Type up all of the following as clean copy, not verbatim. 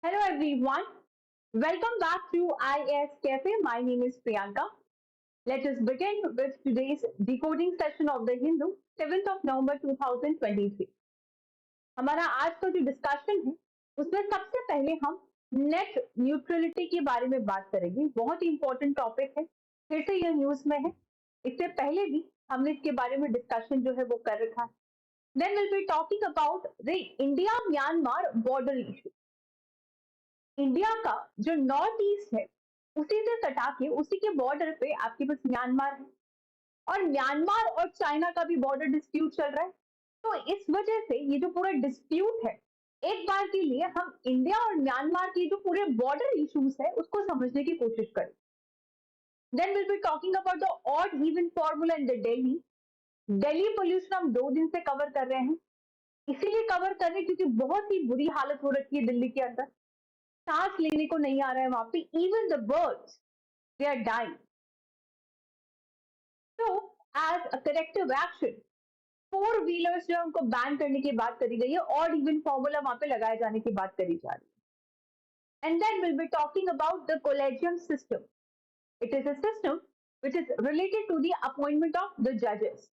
Hello everyone. Welcome back to IS Cafe. My name is Priyanka. Let us begin with today's decoding session of the Hindu, 7th of November 2023. हमारा आज का जो discussion है उसमें सबसे पहले हम नेट न्यूट्रलिटी के बारे में बात करेंगे। बहुत ही इंपॉर्टेंट टॉपिक है, फिर से यह न्यूज में है। इससे पहले भी हमने इसके बारे में डिस्कशन जो है वो कर रखा है। Then will be talking about the India Myanmar border issue. India का जो नॉर्थ ईस्ट है उसी से सटा के उसी के बॉर्डर पे आपके पास म्यांमार है, और म्यांमार और चाइना का भी बॉर्डर डिस्प्यूट चल रहा है। तो इस वजह से ये जो पूरा डिस्प्यूट है, एक बार के लिए हम इंडिया और म्यांमार के जो पूरे बॉर्डर इश्यूज है उसको समझने की कोशिश करें। Then will be talking about the odd even formula in the Delhi. Delhi pollution हम 2 दिन से कवर कर रहे हैं, इसीलिए कवर कर रहे हैं क्योंकि बहुत ही बुरी हालत हो रखी है दिल्ली के अंदर। सांस लेने को नहीं आ रहा है वहां पे, even the birds they are dying. तो as a corrective action 4 wheelers जो है उनको बैन करने की बात करी गई है, और इवन फॉर्मूला वहां पे लगाए जाने की बात करी जा रही है। And then will be talking about the collegium system. It is a system which is related to the appointment of the जजेस।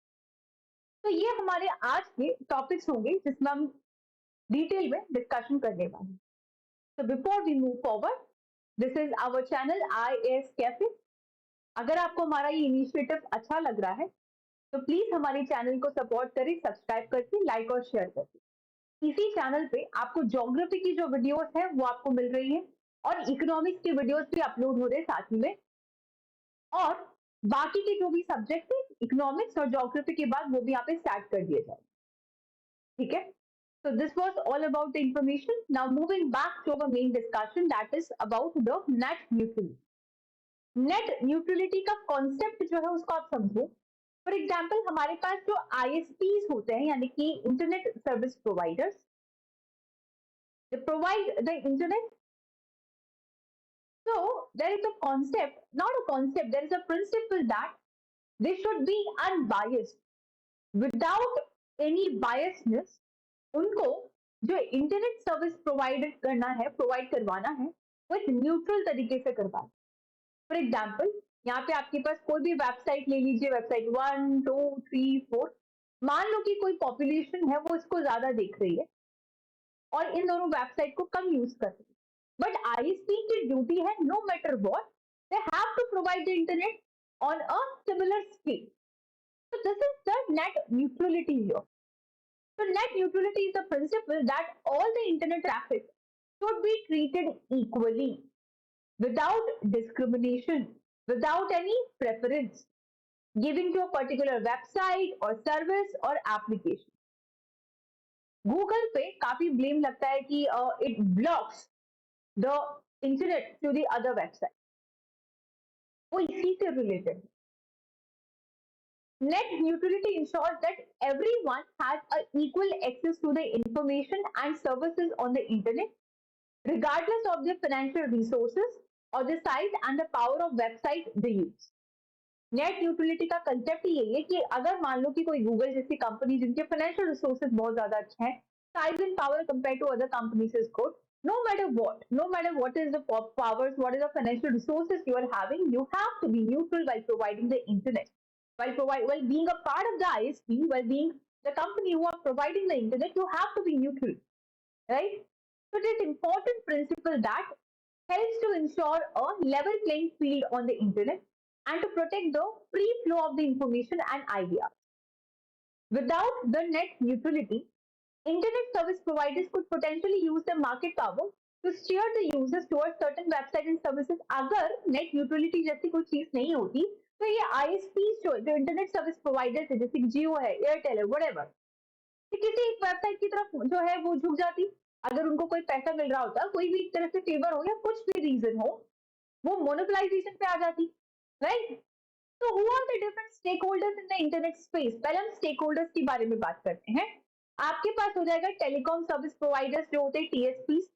तो ये हमारे आज के टॉपिक्स होंगे जिसमें हम डिटेल में डिस्कशन करने वाले हैं। So before we move forward, this is our channel IAS Cafe. अगर आपको हमारा ये इनिशिएटिव अच्छा लग रहा है तो प्लीज हमारे चैनल को सपोर्ट करें, सब्सक्राइब करके लाइक और शेयर करके। इसी चैनल पे आपको ज्योग्राफी की जो वीडियोस है वो आपको मिल रही है, और इकोनॉमिक्स के वीडियोस भी अपलोड हो रहे हैं साथ में, और बाकी के जो भी सब्जेक्ट है इकोनॉमिक्स और ज्योग्राफी के बाद वो भी यहाँ पे स्टार्ट कर दिए जाए। ठीक है, so this was all about the information. Now moving back to our main discussion, that is about the net neutrality. Net neutrality का कॉन्सेप्ट जो है उसको आप समझो। फॉर एग्जाम्पल हमारे पास जो आईएसपीज होते हैं यानी कि internet service providers, they provide the internet. So there is a concept, not a concept, there is a principle that they should be unbiased, without any biasness। उनको जो इंटरनेट सर्विस प्रोवाइड करना है, प्रोवाइड करवाना है, वो एक neutral तरीके से करवाए। फॉर एग्जाम्पल यहाँ पे आपके पास कोई भी वेबसाइट ले लीजिए, वेबसाइट 1, 2, 3, 4। मान लो कि कोई पॉपुलेशन है वो इसको ज्यादा देख रही है और इन दोनों वेबसाइट को कम यूज कर रही है, बट आईएसपी की ड्यूटी है no matter what they have to provide the internet on a similar scale. So this is the net neutrality here. So net neutrality is the principle that all the internet traffic should be treated equally, without discrimination, without any preference given to a particular website or service or application. Google पे काफी blame लगता है कि it blocks the internet to the other website, वो इसी से related है। Net neutrality ensures that everyone has equal access to the information and services on the internet, regardless of their financial resources or the size and the power of website they use. Net neutrality का concept यही है कि अगर मान लो कि कोई Google जैसी company जिनके फाइनेंशियल रिसोर्सेज बहुत ज्यादा अच्छे हैं, size and power compare to other companies is good, no matter what is the powers, what is the financial resources you are having, you have to be neutral while providing the internet, while being a part of the ISP, while being the company who are providing the internet, you have to be neutral, right? So it is important principle that helps to ensure a level playing field on the internet and to protect the free flow of the information and ideas. Without the net neutrality, internet service providers could potentially use their market power to steer the users towards certain websites and services. अगर net neutrality जैसी कोई चीज नहीं होती तो ये ISP जो internet service providers है, जैसे जियो है, एयरटेल है, whatever, किसी एक वेबसाइट की तरफ जो है वो झुक जाती। अगर उनको कोई पैसा मिल रहा होता, कोई भी एक तरह से फेवर हो या कुछ भी रीजन हो, वो मोनोपलाइजेशन पे आ जाती, राइट? तो who are the different stakeholders in the internet space? पहले हम स्टेक होल्डर्स के बारे में बात करते हैं। आपके पास हो जाएगा टेलीकॉम सर्विस प्रोवाइडर्स जो होते हैं टीएसपीस,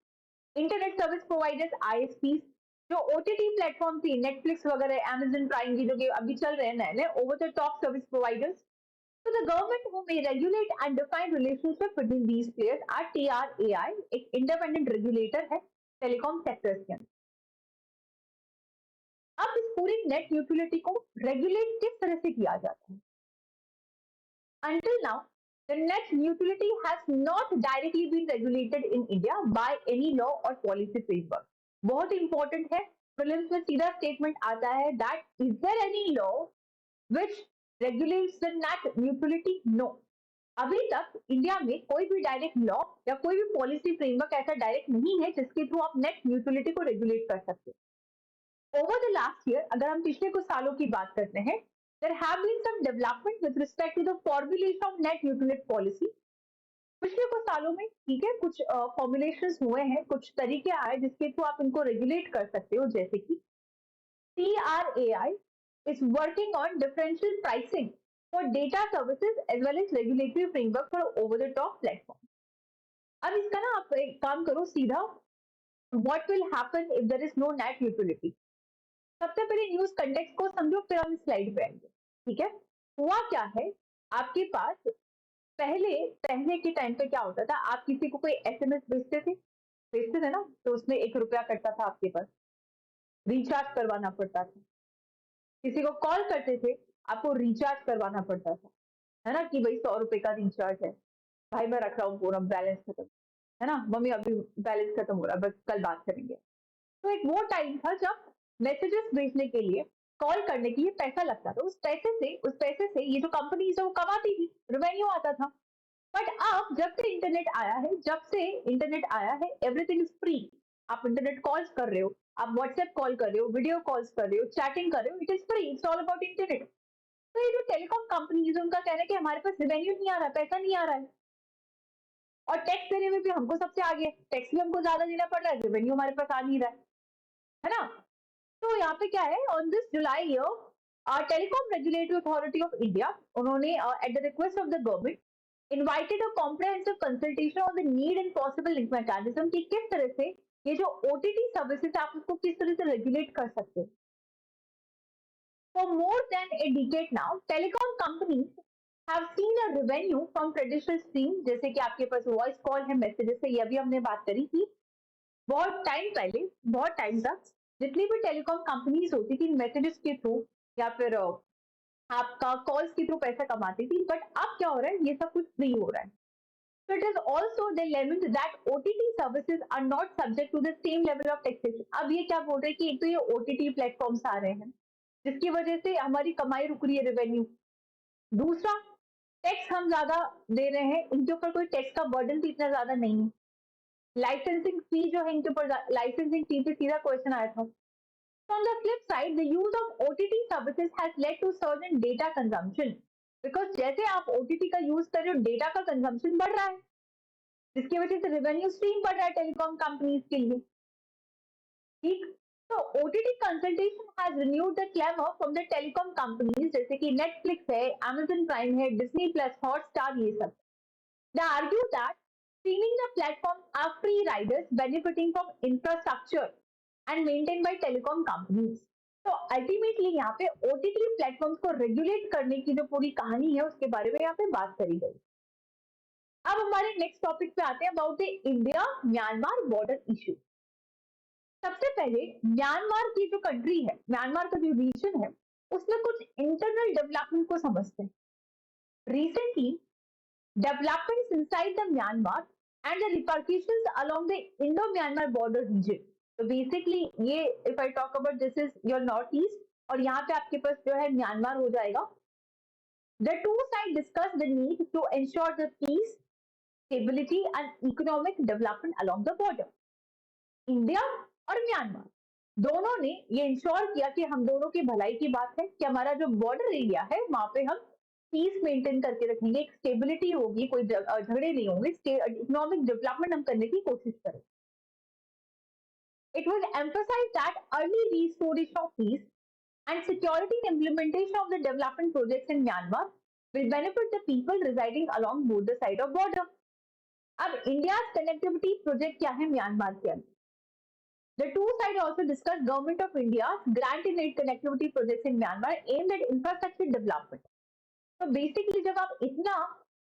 इंटरनेट सर्विस प्रोवाइडर्स आईएसपीस, जो ओटीटी प्लेटफॉर्म थी नेटफ्लिक्स वगैरह, अमेजन प्राइम की, जो कि अभी चल रहे हैं नए नए over the top service providers. So the government who may regulate and define relationship between these players are TRAI, एक independent regulator है टेलीकॉम सेक्टर्स के अंदर। अब इस पूरी नेट यूटिलिटी को रेगुलेट किस तरह से किया जाता है? Until now, the net utility has not directly been regulated in India by any law or policy framework. बहुत इंपॉर्टेंट है, प्रीलिम्स में सीधा स्टेटमेंट आता है that is there any law which regulates the net utility? No. अभी तक India में कोई भी डायरेक्ट लॉ या कोई भी पॉलिसी फ्रेमवर्क ऐसा डायरेक्ट नहीं है जिसके थ्रू आप नेट यूटिलिटी को रेगुलेट कर सकते हो। ओवर द लास्ट ईयर, अगर हम पिछले कुछ सालों की बात करते हैं, there have been some development with respect to the formulation of net utility policy. पिछले कुछ सालों में ठीक है कुछ फॉर्मुलेशंस हुए हैं, कुछ तरीके आए जिसके थ्रू आप इनको रेगुलेट कर सकते हो, जैसे कि CRAI is working on differential pricing for data services as well as regulatory framework for over the top platform. अब इसका ना आप एक काम करो सीधा, what will happen if there is no net utility? सबसे पहले न्यूज कंटेक्स्ट को समझो, फिर हम स्लाइड पे आएंगे। ठीक है, हुआ क्या है, आपके पास पहले पहले के टाइम पे क्या होता था, आप किसी को कोई एसएमएस भेजते थे ना, तो उसमें 1 रुपया कटता था, आपके पास रिचार्ज करवाना पड़ता था। किसी को कॉल करते थे, आपको रिचार्ज करवाना पड़ता था, है ना, कि भाई 100 रुपए का रिचार्ज है, भाई मैं रख रहा हूँ पूरा, बैलेंस खत्म, है ना, मम्मी अभी बैलेंस खत्म हो रहा है, बस कल बात करेंगे। तो एक वो टाइम था जब मैसेजेस भेजने के लिए, कॉल करने के लिए पैसा लगता था, उस पैसे से ये जो कंपनी है वो कमाती थी, रेवेन्यू आता था। बट अब जब से इंटरनेट आया है, एवरीथिंग इज फ्री। आप इंटरनेट कॉल्स कर रहे हो, आप व्हाट्सएप कॉल कर रहे हो, वीडियो कॉल्स कर रहे हो, चैटिंग कर रहे हो, it is free, it's all about internet. तो ये जो टेलीकॉम कंपनीज है, उनका कहना है कि हमारे पास रेवेन्यू नहीं आ रहा, पैसा नहीं आ रहा है, और टैक्स देने में भी हमको सबसे आगे, टैक्स भी हमको ज्यादा देना पड़ रहा है, रेवेन्यू हमारे पास आ नहीं रहा है ना। तो यहाँ पे क्या है, on this July year telecom regulatory authority of India, उन्होंने at the request of the government invited a comprehensive consultation on the need and possible link mechanism, कि किस तरह से ये जो ओटीटी सर्विसेज आप उसको किस तरह से रेगुलेट कर सकते हैं। For more than a decade now, telecom companies have seen a revenue from traditional stream, जैसे कि आपके पास वॉइस कॉल है, मैसेजेस है, ये अभी हमने बात करी थी। बहुत टाइम पहले, बहुत टाइम तक जितनी भी टेलीकॉम कंपनीज होती थी, मैसेजेस के थ्रू या फिर आपका कॉल्स के थ्रू पैसा कमाती थी, बट अब क्या हो रहा है, ये सब कुछ फ्री हो रहा है। So it is also the limit that OTT services are not subject to the same level of taxation. अब ये क्या बोल रहे हैं कि एक तो ये OTT प्लेटफॉर्म्स आ रहे हैं जिसकी वजह से हमारी कमाई रुक रही है, रेवेन्यू। दूसरा, टैक्स हम ज्यादा दे रहे हैं, इनके ऊपर कोई टैक्स का बर्डन भी इतना ज्यादा नहीं है। लाइसेंसिंग फी जो है इनके ऊपर, लाइसेंसिंग फी पे सीधा क्वेश्चन आया था। On the flip side, the use of OTT services has led to certain data consumption, because जैसे आप OTT का यूज कर रहे हो, डेटा का कंजम्पशन बढ़ रहा है, जिसकी वजह से रेवेन्यू स्ट्रीम बढ़ रहा है टेलीकॉम कंपनीज के लिए। ठीक, तो OTT consultation has renewed the claimer from the telecom companies, जैसे कि नेटफ्लिक्स है, Amazon प्राइम है, डिज्नी प्लस, हॉटस्टार, ये सब। They argue that streaming the platform are free riders benefiting from infrastructure and maintained by telecom companies. तो ultimately यहाँ पे OTT platforms को रेगुलेट करने की जो पूरी कहानी है उसके बारे में यहाँ पे बात करी गई। अब हमारे नेक्स्ट टॉपिक पे आते हैं, about the India Myanmar border issue. सबसे पहले म्यांमार की जो कंट्री है, म्यांमार का जो रीजन है, उसमें कुछ इंटरनल डेवलपमेंट को समझते हैं। Recently developments inside the Myanmar and the repercussions along the Indo-Myanmar border region. तो बेसिकली ये if I talk about this is your north east, और यहाँ पे आपके पास जो है म्यांमार हो जाएगा। The two sides discuss the need to ensure the peace, stability and economic development along the border. India और म्यांमार दोनों ने ये इंश्योर किया कि हम दोनों की भलाई की बात है, कि हमारा जो बॉर्डर एरिया है वहां पे हम पीस मेंटेन करके रखेंगे, एक स्टेबिलिटी होगी, कोई झगड़े नहीं होंगे, इकोनॉमिक डेवलपमेंट हम करने की कोशिश करें। It was emphasized that early restoration of peace and security and implementation of the development projects in Myanmar will benefit the people residing along both the side of border. अब India's connectivity project क्या है Myanmar के अंदर? The two sides also discussed Government of India's grant in aid connectivity projects in Myanmar aimed at infrastructure development. तो basically जब आप इतना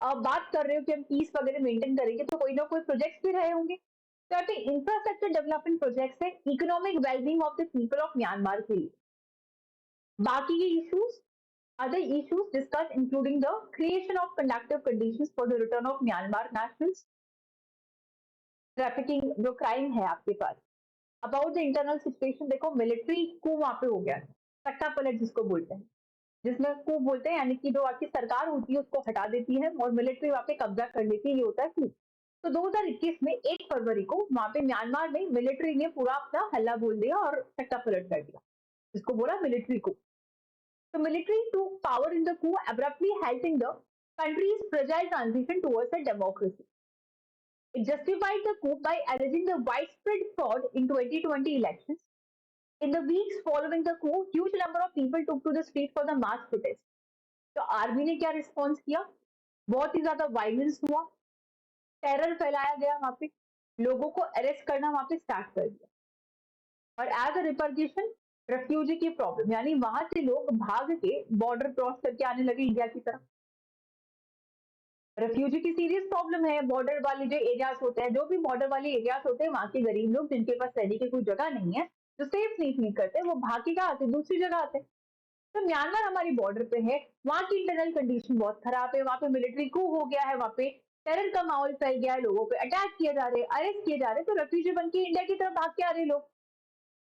बात कर रहे हो कि हम पीस वगैरह मेंटेन करेंगे, तो कोई ना कोई प्रोजेक्ट्स भी रहे होंगे, तो यहाँ पे इंफ्रास्ट्रक्चर डेवलपमेंट प्रोजेक्ट्स है economic wellbeing of the people of Myanmar के लिए। बाकी के issues, other issues discussed including the creation of conducive conditions for the return of Myanmar nationals, trafficking जो crime है आपके पास, about the internal situation, देखो military coup वहां पे हो गया, सट्टा पलट जिसको बोलते हैं, जिसमें coup बोलते हैं यानी कि जो आपकी सरकार होती है उसको हटा देती है और मिलिट्री वहां पे कब्जा कर लेती है, ये होता है coup। तो 2021 में 1 फरवरी को वहां पे म्यांमार में मिलिट्री ने पूरा अपना हल्ला बोल दिया और सट्टा पलट कर दिया, जिसको बोला military coup। The military took power in the coup, abruptly halting the country's fragile transition towards a democracy. It justified the coup by alleging the widespread fraud in 2020 elections. In the weeks following the coup, huge number of people took to the street for the mass protest. तो army ने क्या response किया? बहुत ही ज्यादा violence हुआ, terror फैलाया गया, वहां पे लोगों को अरेस्ट करना वहां पे स्टार्ट कर दिया, और एज अ रिपरकेशन रेफ्यूजी की प्रॉब्लम, यानी वहां से लोग भाग के बॉर्डर क्रॉस करके आने लगे इंडिया की तरफ। रेफ्यूजी की सीरियस प्रॉब्लम है, बॉर्डर वाले जो एरियाज होते हैं, जो भी बॉर्डर वाले एरियाज होते हैं, वहां के गरीब लोग जिनके पास रहने की कोई जगह नहीं है, जो सेफ नहीं फील करते, वो भाग के क्या आते, दूसरी जगह आते। तो म्यांमार हमारी बॉर्डर पे है, वहां की इंटरनल कंडीशन बहुत खराब है, वहां पे मिलिट्री coup हो गया है, वहां पे टेरर का माहौल फैल गया है, लोगों पे अटैक किए जा रहे हैं, अरेस्ट किए जा रहे हैं, तो रेफ्यूजी बन के इंडिया की तरफ भाग के आ रहे लोग।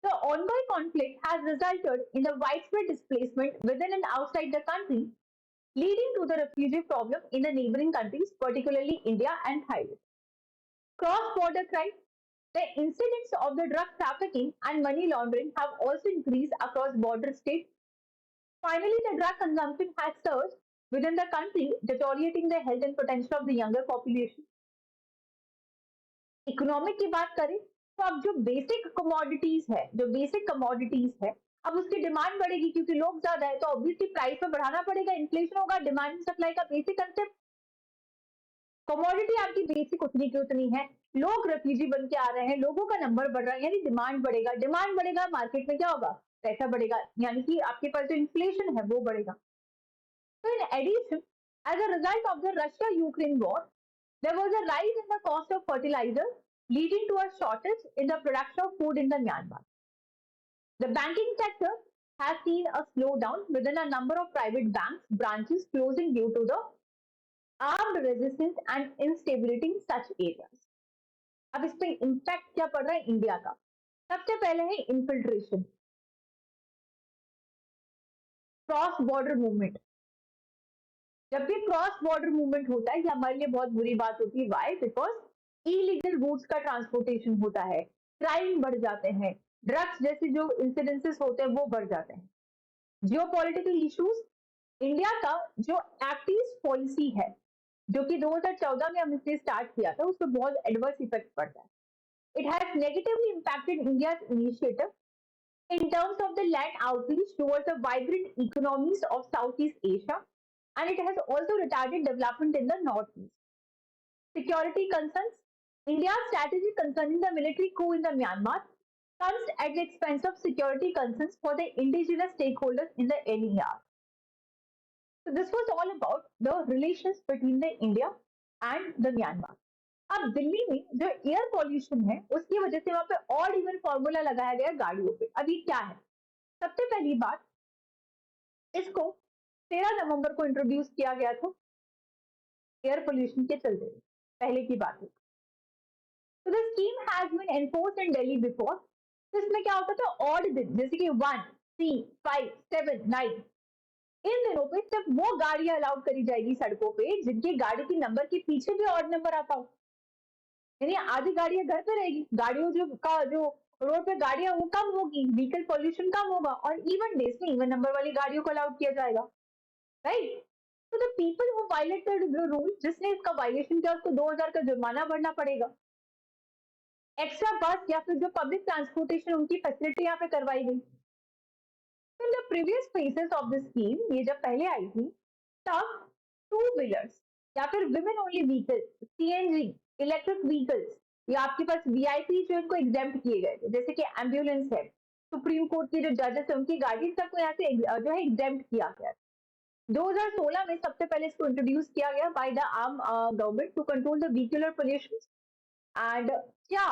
The ongoing conflict has resulted in the widespread displacement within and outside the country, leading to the refugee problem in the neighboring countries, particularly India and Thailand. Cross-border crime, the incidents of the drug trafficking and money laundering have also increased across border states. Finally, the drug consumption has surged within the country, deteriorating the health and potential of the younger population. Economic की बात करें तो अब जो basic commodities है, अब उसकी demand बढ़ेगी क्योंकि लोग ज्यादा है, तो ऑब्वियसली प्राइस में बढ़ाना पड़ेगा, इन्फ्लेशन होगा, डिमांड एंड सप्लाई का बेसिक कंसेप्ट। कमोडिटी आपकी बेसिक उतनी की उतनी है, लोग रेफ्यूजी बन के आ रहे हैं, लोगों का नंबर बढ़ रहा है, यानी डिमांड बढ़ेगा, मार्केट में क्या होगा, पैसा बढ़ेगा, यानी कि आपके पास जो इन्फ्लेशन है वो बढ़ेगा। तो in addition, as a result of the Russia Ukraine war, there was a rise in the cost of fertilizer, leading to a shortage in the production of food in the Myanmar. The banking sector has seen a slowdown within a number of private banks branches closing due to the armed resistance and instability in such areas. अब इस पे impact क्या पड़ रहा है India का? सबसे पहले है इन्फिल्ट्रेशन, क्रॉस बॉर्डर मूवमेंट। जब भी क्रॉस बॉर्डर मूवमेंट होता है, ये हमारे लिए बहुत बुरी बात होती है। वाई? बिकॉज इलीगल रूट्स का ट्रांसपोर्टेशन होता है, क्राइम बढ़ जाते हैं, ड्रग्स जैसे जो इंसिडेंसेस होते हैं वो बढ़ जाते हैं। जियोपॉलिटिकल इश्यूज, इंडिया का जो एक्ट ईस्ट पॉलिसी है, जो कि 2014 में हमने स्टार्ट किया था, उस पर बहुत एडवर्स इफेक्ट पड़ता है। It has negatively impacted India's initiative in terms of the land outreach towards the vibrant economies of Southeast Asia, and it has also retarded development in the Northeast. Security concerns, India's strategy concerning the military coup in the Myanmar comes at the expense of security concerns for the indigenous stakeholders in the NER. So this was all about the relations between the India and the Myanmar. अब दिल्ली में जो air pollution है उसकी वजह से वहां पे odd even formula लगाया गया गाड़ियों पे। अब ये क्या है? सबसे पहली बात, इसको 13 नवंबर को इंट्रोड्यूस किया गया था एयर पोल्यूशन के चलते, पहले की बात है। तो the scheme has been enforced in Delhi before. तो इसमें क्या होता था, ऑड दिन जैसे कि 1, 3, 5, 7, 9, इन दिनों पे सिर्फ वो गाड़ियां अलाउड करी जाएगी सड़कों पे जिनकी गाड़ी की नंबर के पीछे भी ऑड नंबर आता हो, यानी आधी गाड़ियां घर पे रहेगी, गाड़ियों जो रोड पे गाड़ियां वो कम होगी, व्हीकल पॉल्यूशन कम होगा, और इवन डेज में इवन नंबर वाली गाड़ियों को अलाउड किया जाएगा, राइट? तो the people who violated the rule, जिसने इसका वायलेशन किया उसको 2000 का जुर्माना भरना पड़ेगा। एक्स्ट्रा बस या फिर जो पब्लिक ट्रांसपोर्टेशन उनकी फैसिलिटी यहाँ पे करवाई गई। In the previous phases of the scheme, ये जब पहले आई थी तब टू व्हीलर्स या फिर women only vehicles, CNG, electric vehicles, या आपके पास वीआईपी जो इनको एग्जेम्प्ट किए गए थे, जैसे कि एम्बुलेंस है, सुप्रीम कोर्ट के जो जजेस है उनकी गाड़ी सबको यहाँ से जो है एग्जेम्प्ट किया गया। 2016 में सबसे पहले इसको इंट्रोड्यूस किया गया by the arm government to control the vehicular pollution, and क्या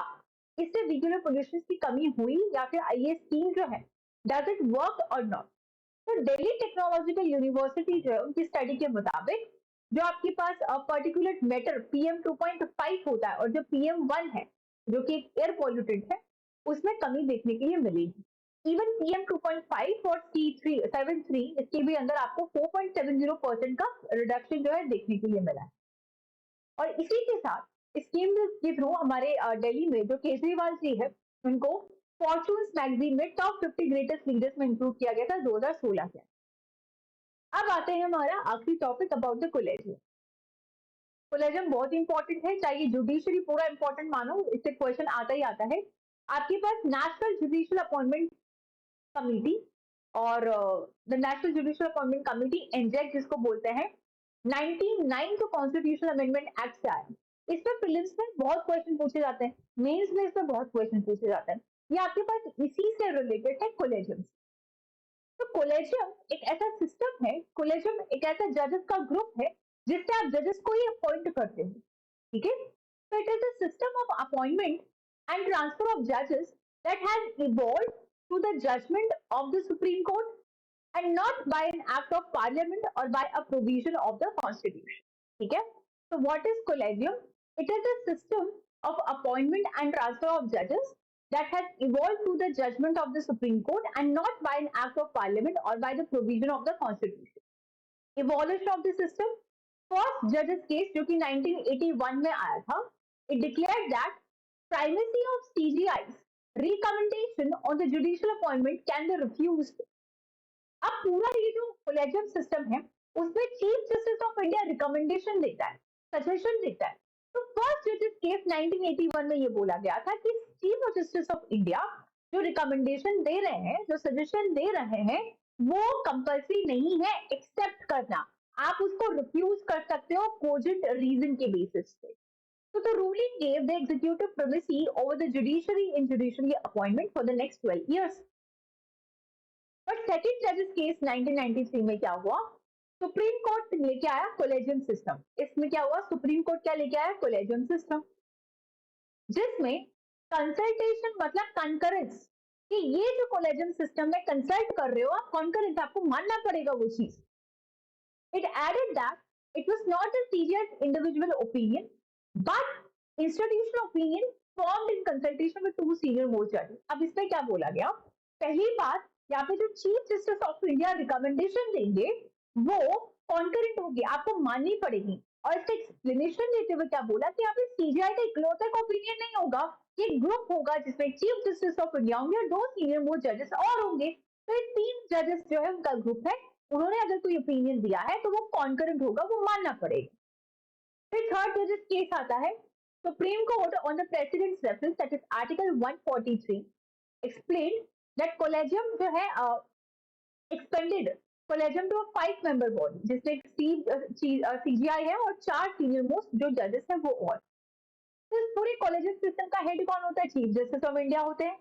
इससे व्हीकुलर पोल्यूशन की कमी हुई या फिर ये स्कीम जो है डज इट वर्क और नॉट। तो दिल्ली टेक्नोलॉजिकल यूनिवर्सिटी जो है उनकी स्टडी के मुताबिक जो आपके पास पर्टिकुलर मैटर पीएम 2.5 होता है और जो पीएम 1 है जो कि एयर पॉल्यूटेंट है उसमें कमी देखने के लिए मिलेगी। इवन पीएम 2.5 और C373 इसके भी अंदर आपको 4.70% का रिडक्शन जो है देखने के लिए मिला है। और इसी के साथ स्कीम के थ्रू हमारे दिल्ली में जो केजरीवाल जी है उनको फॉर्चून्स मैगजीन में टॉप 50 ग्रेटेस्ट लीडर्स में इंक्लूड किया गया था 2016 के। अब आते हैं हमारा आखिरी topic about the collegium. Collegium बहुत इंपॉर्टेंट है, चाहे जुडिशरी पूरा इंपॉर्टेंट मानो, इससे क्वेश्चन आता ही आता है। आपके पास नेशनल जुडिशियल अपॉइंटमेंट कमिटी और the national judicial appointment committee NJAC जिसको बोलते हैं 99 तो कॉन्स्टिट्यूशनल अमेंडमेंट एक्ट से आया। इसमें प्रीलिम्स में बहुत क्वेश्चन पूछे जाते हैं, मेंस में इसमें बहुत क्वेश्चन पूछे जाते हैं। ये आपके पास इसी से रिलेटेड है कोलेजियम। तो कोलेजियम एक ऐसा सिस्टम है, कोलेजियम एक ऐसा जजेस का ग्रुप है जिससे आप जजेस को ही अपॉइंट करते हैं, ठीक है। तो it is a system of appointment and transfer of जजेस that has evolved through the judgment of the supreme court and not by an act of parliament or by a provision of the constitution, ठीक है। so what is collegium? It is a system of appointment and transfer of judges that has evolved through the judgment of the Supreme Court and not by an act of parliament or by the provision of the constitution. Evolution of the system, first judges case जो कि 1981 में आया था, it declared that primacy of CGI's recommendation on the judicial appointment can be refused। अब पूरा ये जो collegium system है उसमें chief justice of India recommendation देता है, सजेशन देता है। तो फर्स्ट जजेस केस 1981 में ये बोला गया था कि चीफ जस्टिस ऑफ इंडिया जो रिकमेंडेशन दे रहे हैं, जो सजेशन दे रहे हैं, वो कंपल्सरी नहीं है एक्सेप्ट करना, आप उसको रिफ्यूज कर सकते हो कोजेंट रीजन के बेसिस पे। So the ruling gave the executive primacy over the judiciary in judiciary appointment for the next 12 years. But second जजेस केस 1993 में क्या हुआ, सुप्रीम कोर्ट लेके आया कोलेजियम सिस्टम। इसमें क्या हुआ, सुप्रीम कोर्ट क्या लेके आया, कोलेजियम सिस्टम, जिसमें कंसल्टेशन मतलब कंकरेंस, कि ये जो कोलेजियम सिस्टम में कंसल्ट कर रहे हो आप, कॉन्करेंस आपको मानना पड़ेगा वो चीज। It added that it was not a serious individual opinion but institutional opinion formed in consultation with two senior most जजेस। अब इसमें क्या बोला गया, पहली बात यहाँ पे जो chief justice of India recommendation देंगे वो कॉन्करेंट होगी, आपको माननी पड़ेगी। और इसका एक्सप्लेनेशन देते हुए क्या बोला कि यहाँ पे सीजीआई का इकलौता ओपिनियन नहीं होगा, ये ग्रुप होगा जिसमें चीफ जस्टिस ऑफ इंडिया होंगे और 2 सीनियर मोस्ट जजेस और होंगे। तो ये 3 जजेस जो है उनका ग्रुप है, उन्होंने अगर कोई ओपिनियन दिया है तो वो कॉन्करेंट होगा, वो मानना पड़ेगा। फिर थर्ड जजेस केस आता है, supreme court on the president's reference that is article 143 explain that collegium जो है expanded collegium to a 5-member body जिसमें CGI है और 4 सीनियर मोस्ट जो जजेस हैं वो और। तो इस पूरे कॉलेजियम सिस्टम का हेड कौन होता है, चीफ जस्टिस ऑफ इंडिया होते हैं।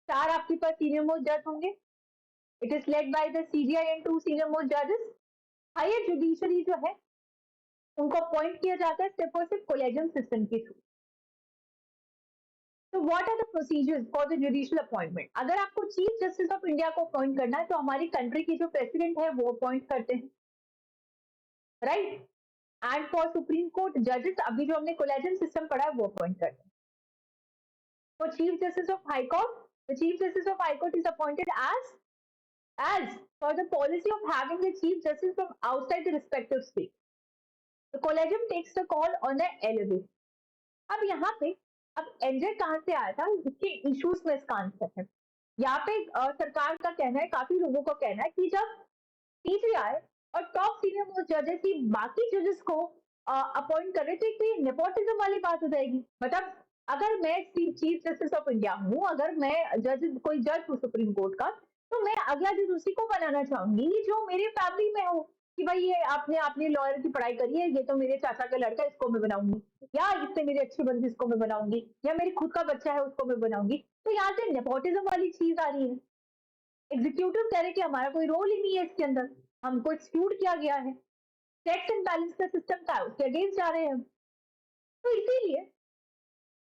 4 आपके पास सीनियर मोस्ट जज होंगे, it is led by the CGI and 2 senior most जजेस। हायर जुडिशरी जो है उनको अपॉइंट किया जाता है सिर्फ और सिर्फ कॉलेजियम सिस्टम के थ्रू। तो what are the procedures for the judicial appointment? अगर आपको चीफ जस्टिस ऑफ इंडिया को अपॉइंट करना है तो हमारी कंट्री की जो प्रेसिडेंट है वो अपॉइंट करते हैं, right. And for supreme court जजेस अभी जो हमने कोलेजियम सिस्टम पढ़ा है वो अपॉइंट करते हैं। For chief justice of high court, the chief justice of high court is appointed as for the policy of having the chief justice from outside the respective state. The collegium takes the call on the elevation. अब यहाँ पे अब NJ कहां से आया था, इसके issues में इसका आंसर है। यहाँ पे सरकार का कहना है, काफी लोगों का कहना है कि जब सीजीआई और टॉप सीनियर मोस्ट जजेस ही बाकी जजेस को अपॉइंट कर रहे थे कि नेपोटिज्म वाली बात हो जाएगी। मतलब अगर मैं चीफ जस्टिस ऑफ इंडिया हूँ, अगर मैं जज कोई जज हूँ सुप्रीम कोर्ट का, तो मैं अगला जज उसी को बनाना चाहूंगी जो मेरी फैमिली में हो, कि भाई ये आपने अपनी लॉयर की पढ़ाई करी है, ये तो मेरे चाचा का लड़का, इसको मैं बनाऊंगी, या इससे मेरी अच्छी बनती इसको मैं बनाऊंगी, या मेरी खुद का बच्चा है उसको मैं बनाऊंगी। तो यहाँ से नेपोटिज्म वाली चीज आ रही है। एग्जीक्यूटिव कह रहे कि हमारा कोई रोल ही नहीं है इसके अंदर, हमको एक्सक्लूड किया गया है, चेक्स एंड बैलेंस का सिस्टम था उसके अगेंस्ट जा रहे हैं। तो इसीलिए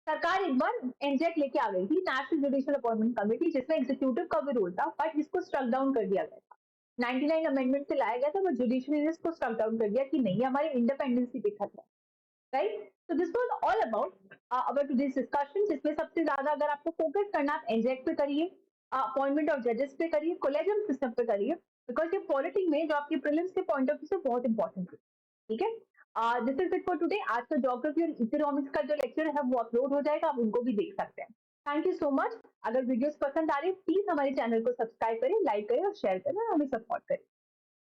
सरकार एक बार एनजेक लेके आ गई थी, नेशनल जुडिशियल अपॉइंटमेंट कमेटी, जिसमें एग्जीक्यूटिव का भी रोल था, बट इसको स्ट्रक डाउन कर दिया गया था। 99 अमेंडमेंट से लाया गया था, बट जुडिशरी ने इसको स्ट्रक डाउन कर दिया कि नहीं, हमारी इंडिपेंडेंसी पे खतरा है, right? So this was all about our today's discussion, जिसमें सबसे ज्यादा अगर आपको फोकस करना, आप एनजेक पे करिए, अपॉइंटमेंट ऑफ जजेस पे करिए, कोलेजियम सिस्टम पे करिए, बिकॉज ये पॉलिटिक्स में जो आपके प्रीलिम्स के पॉइंट ऑफ व्यू से बहुत इंपॉर्टेंट है, ठीक है? This is it for today. आज का ज्योग्राफी और इकोनॉमिक्स का जो लेक्चर है वो अपलोड हो जाएगा, आप उनको भी देख सकते हैं। Thank you so much. अगर वीडियोस पसंद आ रही है, प्लीज हमारे चैनल को सब्सक्राइब करें, लाइक करें और शेयर करें और हमें सपोर्ट करें।